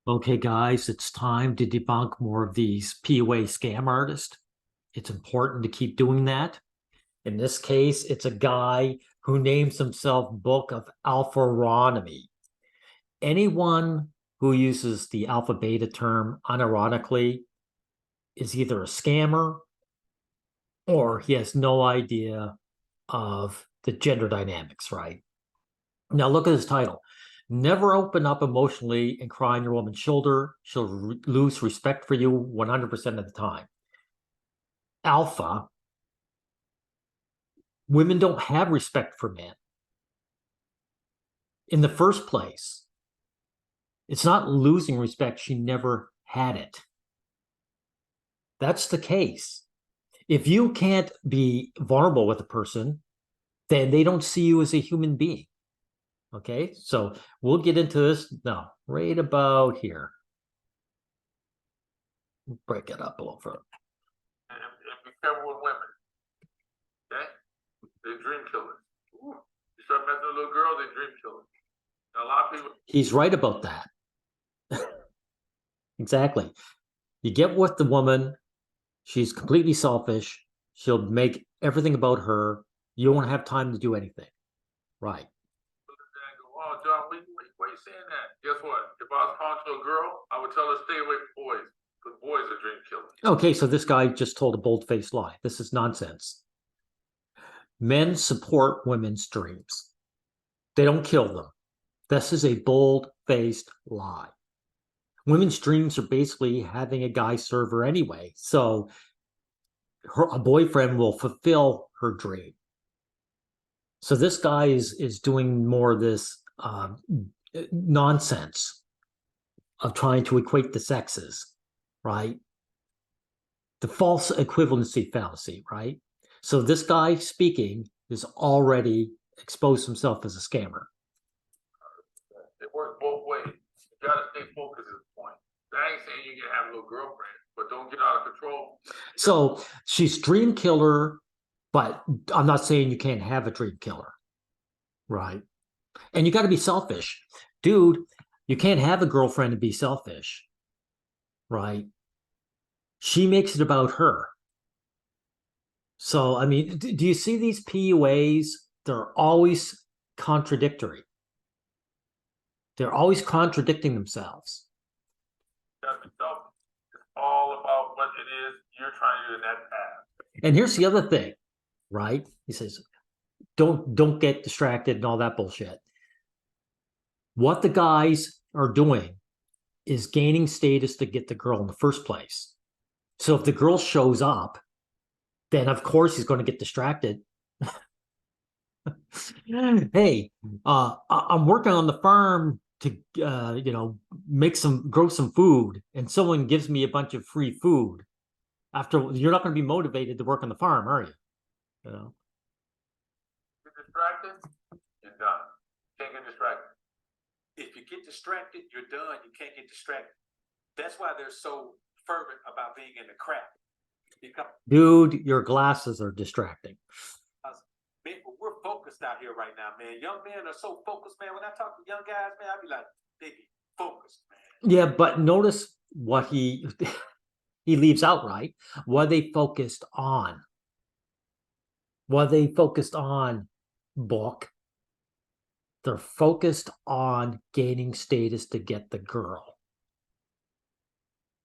Okay, guys, it's time to debunk more of these PUA scam artists. It's important to keep doing that. In this case, it's a guy who names himself Book of Alpharonomy. Anyone who uses the alpha beta term unironically is either a scammer or he has no idea of the gender dynamics, right? Now, look at his title. Never open up emotionally and cry on your woman's shoulder. She'll lose respect for you 100% of the time. Alpha, women don't have respect for men. In the first place, it's not losing respect. She never had it. That's the case. If you can't be vulnerable with a person, then they don't see you as a human being. Okay, so we'll get into this now, right about here. Break it up a little further. And be careful with women. Okay? They're dream killers. Ooh. You start messing with a little girl, they're dream killers. Now, a lot of people. He's right about that. Exactly. You get with the woman, she's completely selfish. She'll make everything about her. You won't have time to do anything. Right. Oh, John, why are you saying that? Guess what? If I was talking to a girl, I would tell her stay away from boys, because boys are dream killers. Okay, so this guy just told a bold-faced lie. This is nonsense. Men support women's dreams. They don't kill them. This is a bold-faced lie. Women's dreams are basically having a guy serve her anyway. So a boyfriend will fulfill her dream. So this guy is doing more of this nonsense of trying to equate the sexes, right? The false equivalency fallacy, right? So this guy speaking is already exposed himself as a scammer. It works both ways. You gotta stay focused at this point. I ain't saying you can have a little girlfriend, but don't get out of control. So she's dream killer, but I'm not saying you can't have a dream killer, right? And you got to be selfish. Dude, you can't have a girlfriend and be selfish, right? She makes it about her. So, I mean, do you see these PUAs? They're always contradictory. They're always contradicting themselves. It's all about what it is you're trying to do in that path. And here's the other thing, right? He says, don't get distracted and all that bullshit. What the guys are doing is gaining status to get the girl in the first place. So if the girl shows up, then of course he's going to get distracted. Hey, I'm working on the farm to grow some food, and someone gives me a bunch of free food. After, you're not going to be motivated to work on the farm, are you? You know. You're distracted, you're done. Can't get distracted. If you get distracted, you're done. You can't get distracted. That's why they're so fervent about being in the crap. Dude, your glasses are distracting. We're focused out here right now, man. Young men are so focused, man. When I talk to young guys, man, I be like, they be focused, man. Yeah, but notice what he leaves out, right? What they focused on. What they focused on, book. They're focused on gaining status to get the girl.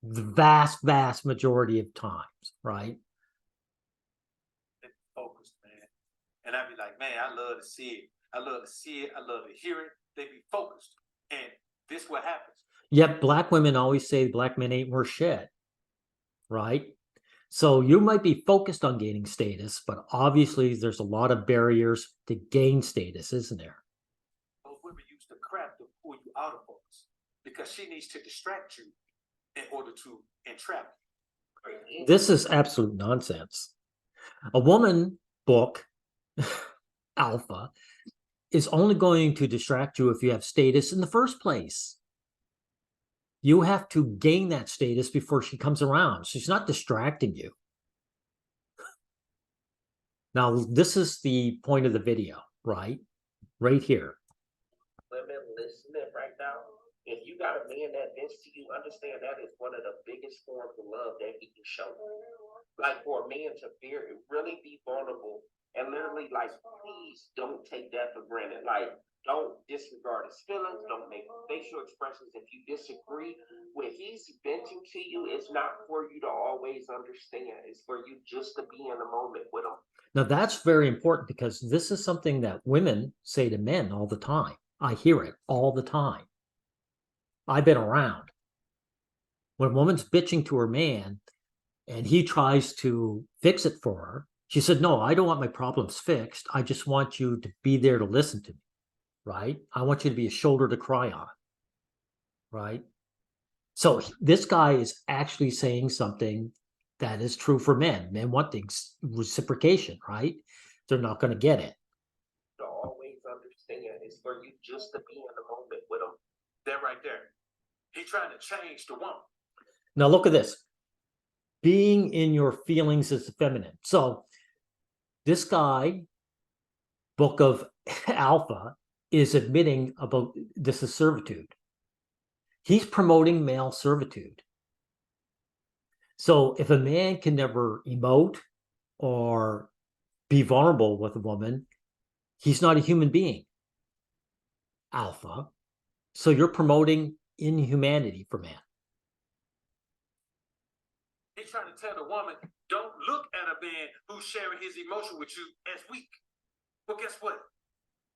The vast majority of times, right? Focused, man. And I'd be like, man, I love to see it. I love to see it. I love to hear it. They be focused. And this what happens. Yet black women always say black men ain't worth shit, right? So you might be focused on gaining status, but obviously there's a lot of barriers to gain status, isn't there? Those women use the crap to pull you out of focus because she needs to distract you in order to entrap you. This is absolute nonsense. A woman, book, alpha, is only going to distract you if you have status in the first place. You have to gain that status before she comes around. She's not distracting you. Now, this is the point of the video, right? Right here. Women listening right now, If you got a man that vents to you, understand that is one of the biggest forms of love that he can show. Like for a man to really be vulnerable and literally like, please don't take that for granted. Like, don't disregard his feelings. Don't make facial expressions. If you disagree, when he's venting to you, it's not for you to always understand. It's for you just to be in the moment with him. Now, that's very important because this is something that women say to men all the time. I hear it all the time. I've been around. When a woman's bitching to her man and he tries to fix it for her, she said, no, I don't want my problems fixed. I just want you to be there to listen to me, right? I want you to be a shoulder to cry on, right? So this guy is actually saying something that is true for men. Men want things reciprocation, right? They're not going to get it. To always understand. It's for you just to be in the moment with him. That right there. He trying to change the woman. Now look at this. Being in your feelings is feminine. So this guy, Book of Alpha, is admitting about this is servitude. He's promoting male servitude. So if a man can never emote or be vulnerable with a woman, he's not a human being. Alpha. So you're promoting inhumanity for man. He's trying to tell the woman, don't look at a man who's sharing his emotion with you as weak. But guess what?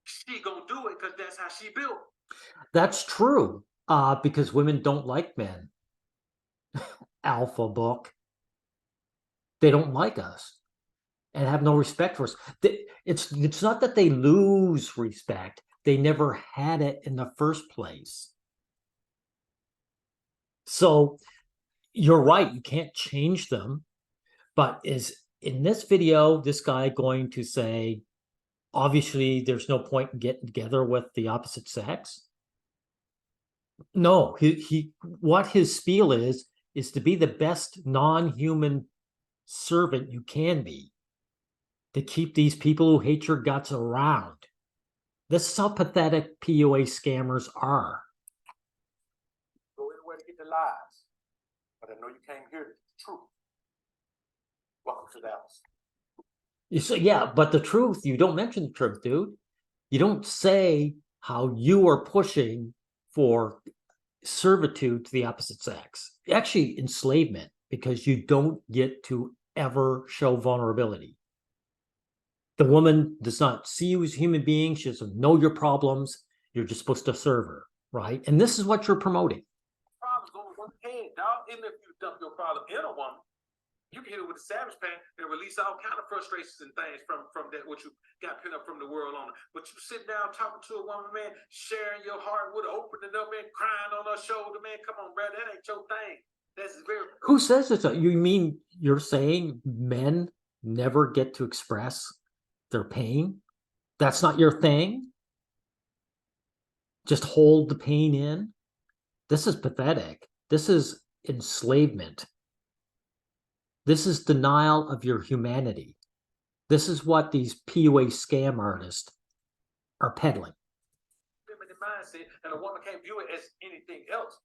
She gonna do it because that's how she built. That's true, because women don't like men. Alpha book. They don't like us and have no respect for us. It's not that they lose respect. They never had it in the first place. So you're right. You can't change them. But is in this video, this guy going to say, obviously, there's no point in getting together with the opposite sex? No, what his spiel is to be the best non-human servant you can be, to keep these people who hate your guts around. This is how pathetic PUA scammers are. Go anywhere to get the lies. But I know you came here to get the truth. Welcome to the house. You say, yeah, but the truth, you don't mention the truth, dude. You don't say how you are pushing for servitude to the opposite sex. Actually, enslavement, because you don't get to ever show vulnerability. The woman does not see you as a human being. She doesn't know your problems. You're just supposed to serve her, right? And this is what you're promoting. Problems on one hand, dog. Even if you dump your problem in a woman, you can hit it with a savage pain and release all kind of frustrations and things from that what you got pinned up from the world on it. But you sit down talking to a woman, man, sharing your heart with her, opening up, man, crying on her shoulder, man. Come on, brother, that ain't your thing. That's very. Who says it's? You mean you're saying men never get to express their pain? That's not your thing? Just hold the pain in? This is pathetic. This is enslavement. This is denial of your humanity. This is what these PUA scam artists are peddling. Feminine mindset, and a woman can't view it as anything else.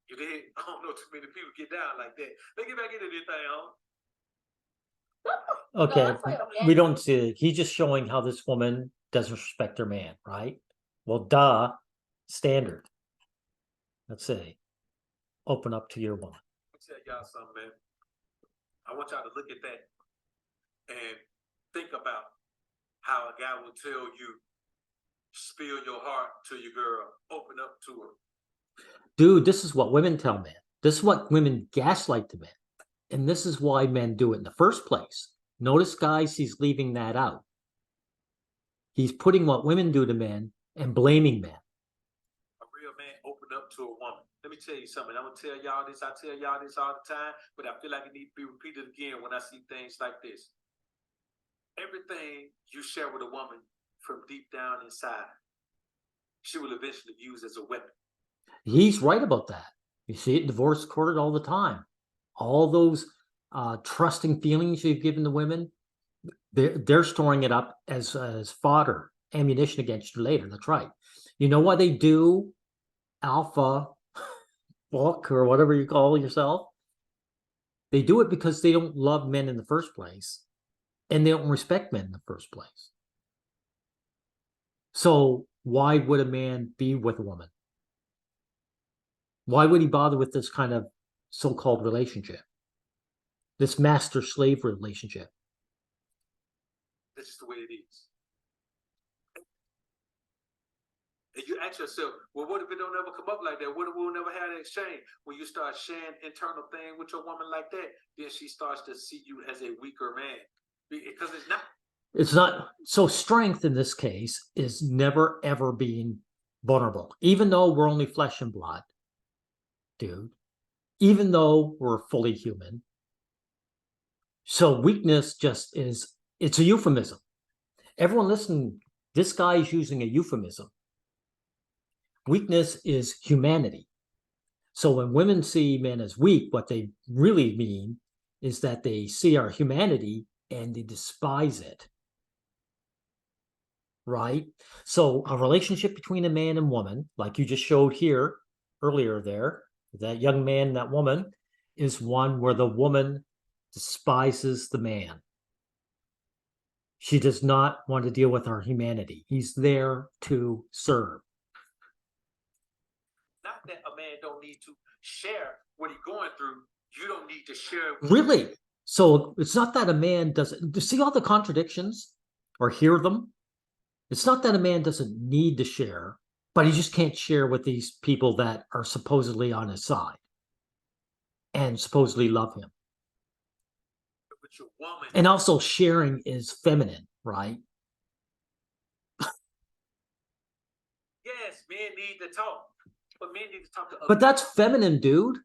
You did. I don't know too many people get down like that. They get back into this thing, huh? Okay, we don't see it. He's just showing how this woman doesn't respect her man, right? Well, duh, standard. Let's see. Open up to your woman. Let me tell y'all something, man. I want y'all to look at that and think about how a guy will tell you, spill your heart to your girl, open up to her. Dude, this is what women tell men. This is what women gaslight to men. And this is why men do it in the first place. Notice, guys, he's leaving that out. He's putting what women do to men and blaming men. A real man open up to a woman. Let me tell you something. I'm going to tell y'all this. I tell y'all this all the time, but I feel like it needs to be repeated again when I see things like this. Everything you share with a woman from deep down inside, she will eventually use as a weapon. He's right about that. You see it in divorce court all the time. All those trusting feelings you've given the women, they're storing it up as fodder, ammunition against you later. That's right. You know why they do alpha book or whatever you call yourself. They do it because they don't love men in the first place, and they don't respect men in the first place. So why would a man be with a woman? Why would he bother with this kind of so-called relationship? This master-slave relationship? That's just the way it is. And you ask yourself, well, what if it don't ever come up like that? What if we'll never have an exchange? When you start sharing internal thing with your woman like that, then she starts to see you as a weaker man. Because it's not. It's not. So strength in this case is never, ever being vulnerable. Even though we're only flesh and blood, dude. Even though we're fully human. So weakness just is, it's a euphemism. Everyone listen, this guy is using a euphemism. Weakness is humanity. So when women see men as weak, what they really mean is that they see our humanity and they despise it. Right? So a relationship between a man and woman, like you just showed here earlier there, that young man and that woman, is one where the woman despises the man. She does not want to deal with our humanity. He's there to serve. Not that a man don't need to share what he's going through. You don't need to share. Really? So it's not that a man doesn't see all the contradictions or hear them. It's not that a man doesn't need to share, but he just can't share with these people that are supposedly on his side and supposedly love him. With your woman. And also sharing is feminine, right? Yes, men need to talk. But men need to talk to other. But that's feminine, dude.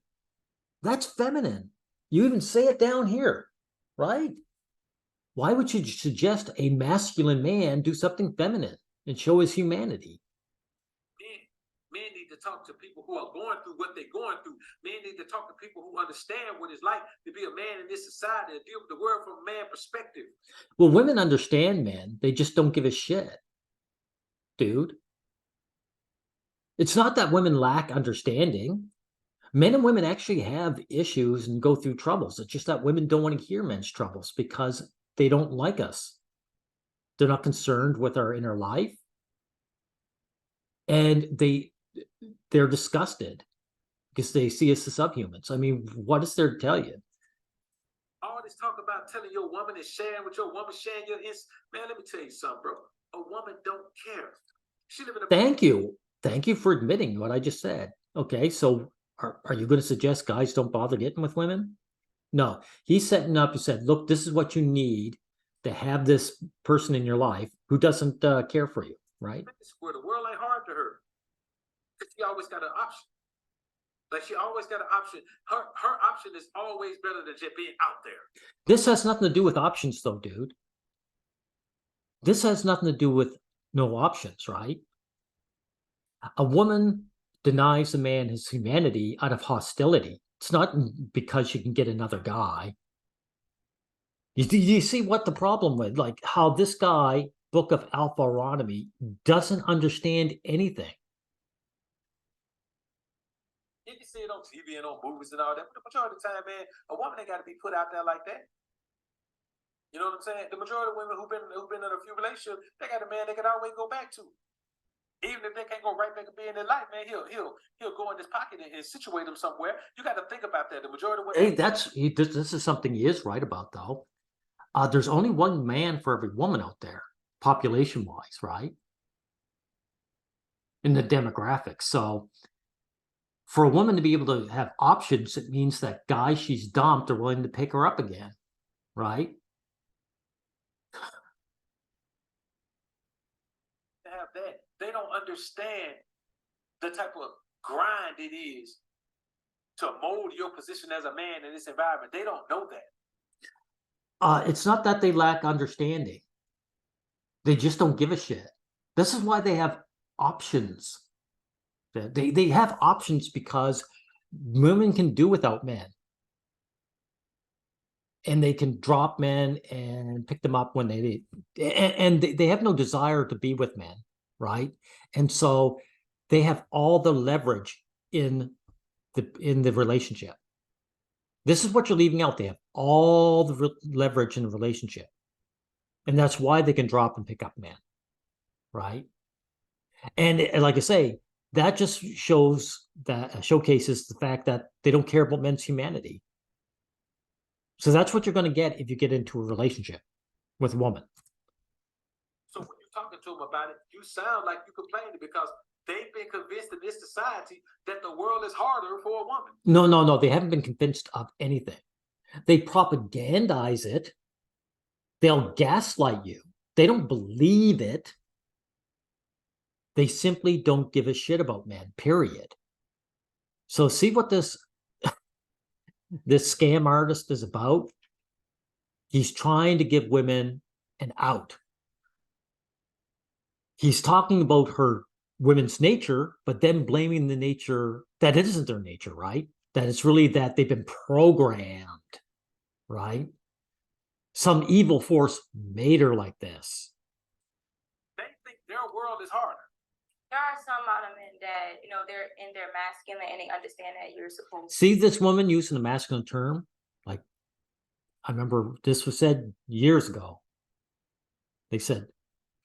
That's feminine. You even say it down here, right? Why would you suggest a masculine man do something feminine and show his humanity? Men need to talk to people who are going through what they're going through. Men need to talk to people who understand what it's like to be a man in this society and deal with the world from a man perspective. Well, women understand men. They just don't give a shit, dude. It's not that women lack understanding. Men and women actually have issues and go through troubles. It's just that women don't want to hear men's troubles because they don't like us. They're not concerned with our inner life. And they're disgusted because they see us as subhumans. I mean, what is there to tell you? All this talk about telling your woman and sharing with your woman, sharing your man, let me tell you something, bro. A woman don't care. She live in a Thank you. Thank you for admitting what I just said. Okay, so are you going to suggest guys don't bother getting with women? No, he's setting up. He said, look, this is what you need to have this person in your life who doesn't care for you, right? Where the world ain't hard to her. She always got an option. Like she always got an option. Her option is always better than just being out there. This has nothing to do with options, though, dude. This has nothing to do with no options, right? A woman denies a man his humanity out of hostility. It's not because she can get another guy. You see what the problem with, like how this guy, Book of Alpharonomy, doesn't understand anything. You can see it on TV and on movies and all that, but the majority of the time, man, a woman ain't got to be put out there like that. You know what I'm saying? The majority of women who've been in a few relationships, they got a man they can always go back to. Even if they can't go right back and be in their life, man, he'll go in his pocket and situate them somewhere. You got to think about that. The majority of women. Hey, this is something he is right about, though. There's only one man for every woman out there, population-wise, right? In the demographics. So for a woman to be able to have options, it means that guys she's dumped are willing to pick her up again, right? To have that, they don't understand the type of grind it is to mold your position as a man in this environment. They don't know that. It's not that they lack understanding. They just don't give a shit. This is why they have options. They have options because women can do without men. And they can drop men and pick them up when they need. And they have no desire to be with men, right? And so they have all the leverage in the relationship. This is what you're leaving out. They have all the leverage in the relationship. And that's why they can drop and pick up men, right? And like I say, that just showcases the fact that they don't care about men's humanity. So that's what you're going to get if you get into a relationship with a woman. So when you're talking to them about it, you sound like you're complaining because they've been convinced in this society that the world is harder for a woman. No. They haven't been convinced of anything. They propagandize it. They'll gaslight you. They don't believe it. They simply don't give a shit about men, period. So see what this scam artist is about? He's trying to give women an out. He's talking about women's nature, but then blaming the nature that it isn't their nature, right? That it's really that they've been programmed, right? Some evil force made her like this. They think their world is harder. There are some amount of men that, they're in their masculine and they understand that you're supposed to. See this woman using a masculine term? Like, I remember this was said years ago. They said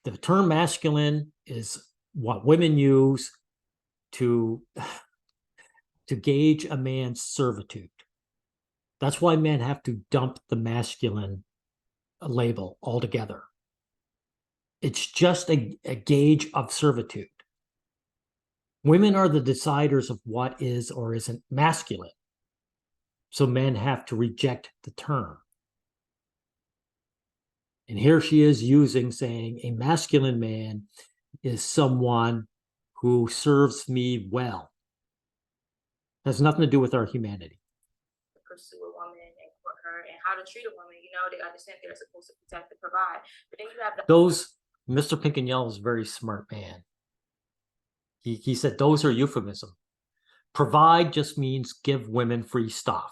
the term masculine is what women use to gauge a man's servitude. That's why men have to dump the masculine label altogether. It's just a gauge of servitude. Women are the deciders of what is or isn't masculine. So men have to reject the term. And here she is saying a masculine man is someone who serves me well. Has nothing to do with our humanity. Pursue a woman and court her and how to treat a woman. They understand they're supposed to protect and provide. But then you have Mr. Pink and Yellow is a very smart man. He said those are euphemisms. Provide just means give women free stuff.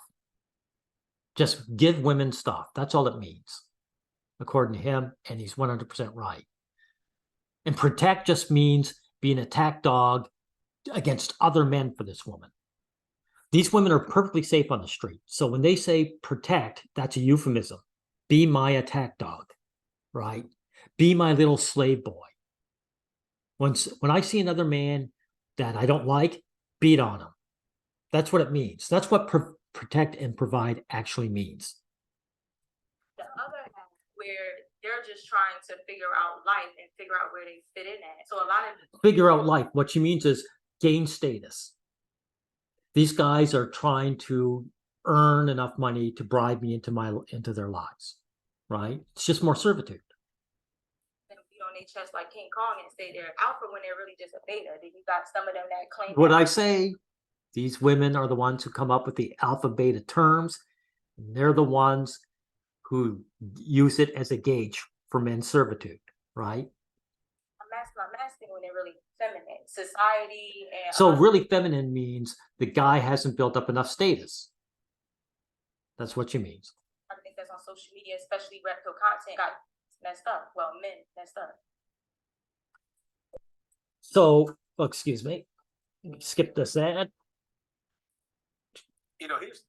Just give women stuff. That's all it means, according to him, and he's 100% right. And protect just means be an attack dog against other men for this woman. These women are perfectly safe on the street. So when they say protect, that's a euphemism. Be my attack dog, right? Be my little slave boy. When I see another man that I don't like, beat on him. That's what it means. That's what protect and provide actually means. The other half where they're just trying to figure out life and figure out where they fit in at. So a lot of figure out life. What she means is gain status. These guys are trying to earn enough money to bribe me into their lives, right? It's just more servitude. Beat on their chest like King Kong and say they're alpha when they're really just a beta. Then you got some of them that claim. What I say, these women are the ones who come up with the alpha beta terms. And they're the ones who use it as a gauge for men's servitude, right? I'm asking when they're really feminine. Society and so really feminine means the guy hasn't built up enough status. That's what she means. I think that's on social media, especially reptile content, got messed up. Well, men messed up. So, excuse me. Skip this ad.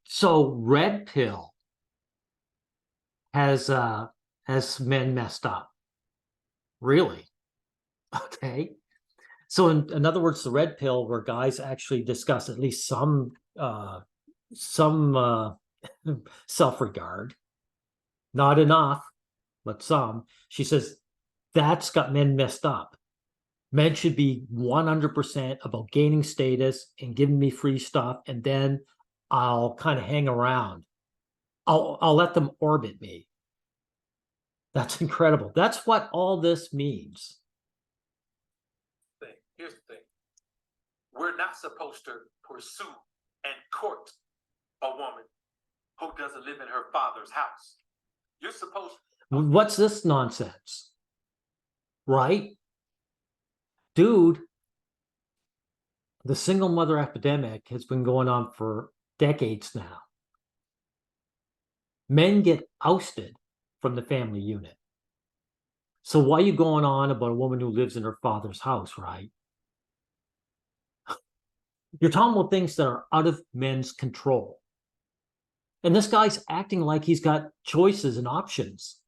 So red pill has men messed up. Really? Okay. So in other words, the red pill, where guys actually discuss at least some self-regard, not enough, but some. She says that's got men messed up. Men should be 100% about gaining status and giving me free stuff, and then I'll kind of hang around. I'll let them orbit me. That's incredible. That's what all this means. Here's the thing. We're not supposed to pursue and court a woman who doesn't live in her father's house. You're supposed to. What's this nonsense? Right? Dude, the single mother epidemic has been going on for decades now. Men get ousted from the family unit. So why are you going on about a woman who lives in her father's house, right? You're talking about things that are out of men's control. And this guy's acting like he's got choices and options,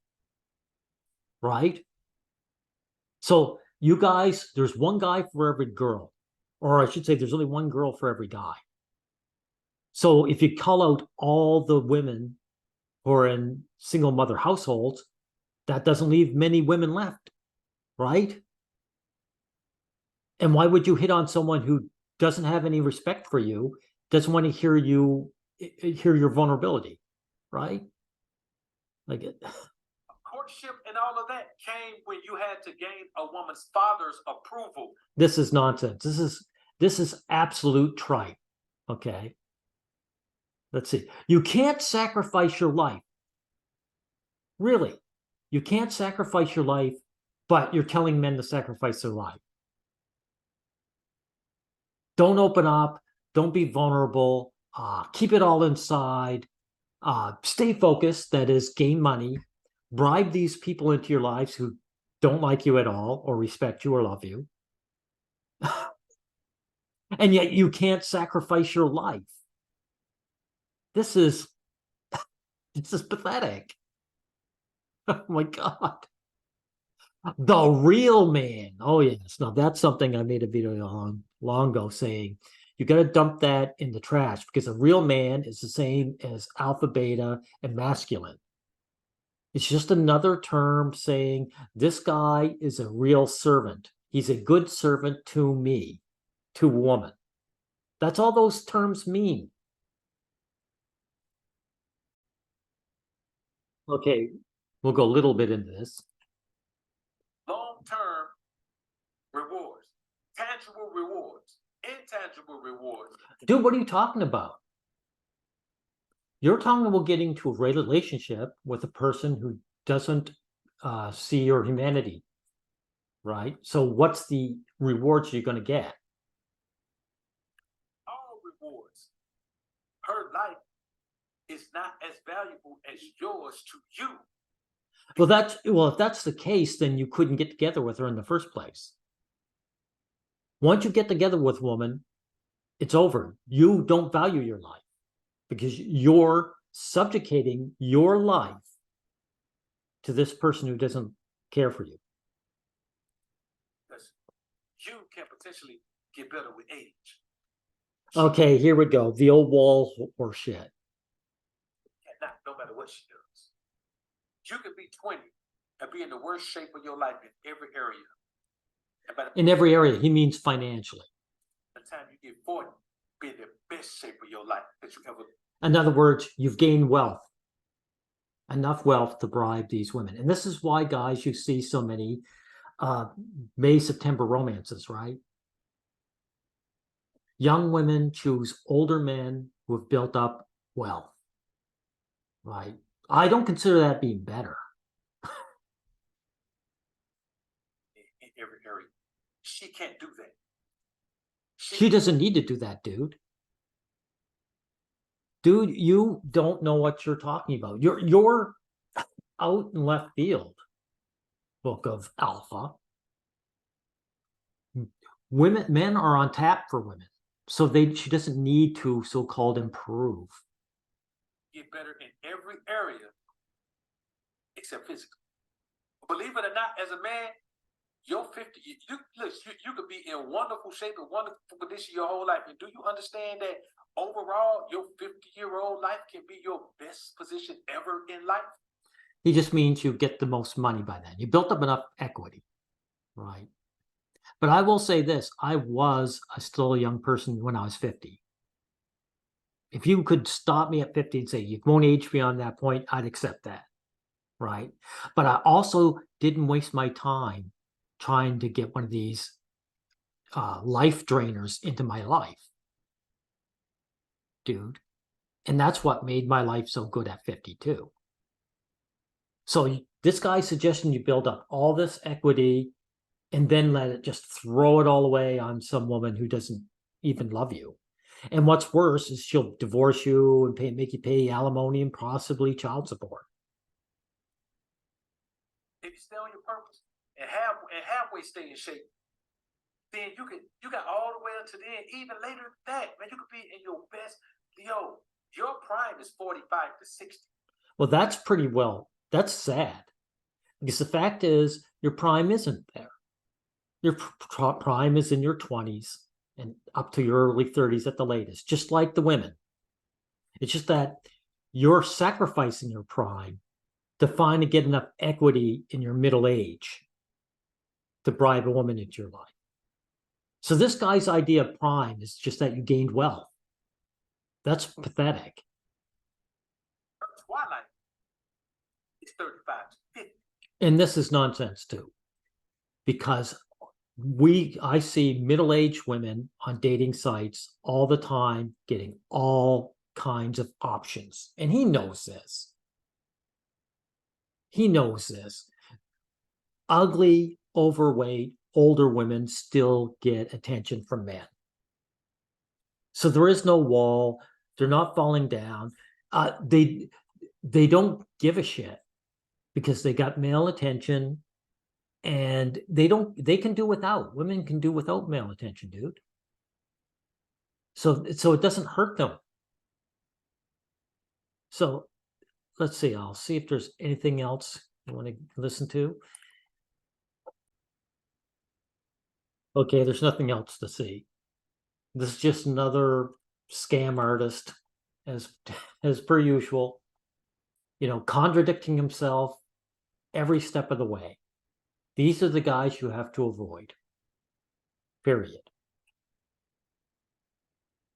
right? So you guys, there's one guy for every girl, or I should say there's only one girl for every guy. So if you call out all the women who are in single mother households, that doesn't leave many women left, right? And why would you hit on someone who doesn't have any respect for you, doesn't want to hear your vulnerability, right? Like Courtship and all of that came when you had to gain a woman's father's approval. this is nonsense. This is absolute tripe. Okay. Let's see. You can't sacrifice your life. Really. You can't sacrifice your life, but you're telling men to sacrifice their life. Don't open up. Don't be vulnerable. Keep it all inside. Stay focused. That is, gain money. Bribe these people into your lives who don't like you at all or respect you or love you. And yet you can't sacrifice your life. This is pathetic. Oh my God. The real man. Oh yes. Now that's something I made a video on long ago saying you got to dump that in the trash because a real man is the same as alpha, beta, and masculine. It's just another term saying this guy is a real servant. He's a good servant to me, to woman. That's all those terms mean. Okay, we'll go a little bit into this. Long-term rewards, tangible rewards, intangible rewards. Dude, what are you talking about? You're talking about getting to a relationship with a person who doesn't see your humanity, right? So what's the rewards you're going to get? All rewards. Her life is not as valuable as yours to you. Well, if that's the case, then you couldn't get together with her in the first place. Once you get together with a woman, it's over. You don't value your life because you're subjugating your life to this person who doesn't care for you. Because you can potentially get better with age. Okay, here we go. The old wall or shit. And not no matter what she does. You can be 20 and be in the worst shape of your life in every area. And by In every area, he means financially. the time you get 40, be in the best shape of your life that you ever. In other words, you've gained wealth, enough wealth to bribe these women. And this is why, guys, you see so many May, September romances, right? Young women choose older men who have built up wealth, right? I don't consider that being better. In every area. She can't do that. She doesn't need to do that, dude. Dude, you don't know what you're talking about. You're out in left field, book of alpha. Men are on tap for women. So she doesn't need to so-called improve. Get better in every area except physical. Believe it or not, as a man, you're 50. You could be in wonderful shape and wonderful condition your whole life. And do you understand that overall, your 50-year-old life can be your best position ever in life? He just means you get the most money by then. You built up enough equity, right? But I will say this, I was still a young person when I was 50. If you could stop me at 50 and say, you won't age beyond that point, I'd accept that, right? But I also didn't waste my time trying to get one of these life drainers into my life, dude. And that's what made my life so good at 52. So this guy's suggesting you build up all this equity and then let it just throw it all away on some woman who doesn't even love you. And what's worse is she'll divorce you and make you pay alimony and possibly child support. If you stay on your purpose and halfway stay in shape, then you got all the way up to then, even later than that, man, you could be in your best, your prime is 45 to 60. Well, that's pretty well, that's sad. Because the fact is, your prime isn't there. Your prime is in your 20s and up to your early 30s at the latest, just like the women. It's just that you're sacrificing your prime to finally get enough equity in your middle age to bribe a woman into your life. So this guy's idea of prime is just that you gained wealth. That's pathetic. Twilight is 35 to 50. And this is nonsense too, because I see middle-aged women on dating sites all the time getting all kinds of options. And he knows this. He knows this. Ugly, overweight, older women still get attention from men. So there is no wall. They're not falling down. They don't give a shit because they got male attention, and they can do without. Women can do without male attention, dude. So it doesn't hurt them. So let's see. I'll see if there's anything else you want to listen to. Okay, there's nothing else to see. This is just another scam artist, as per usual. Contradicting himself every step of the way. These are the guys you have to avoid. Period.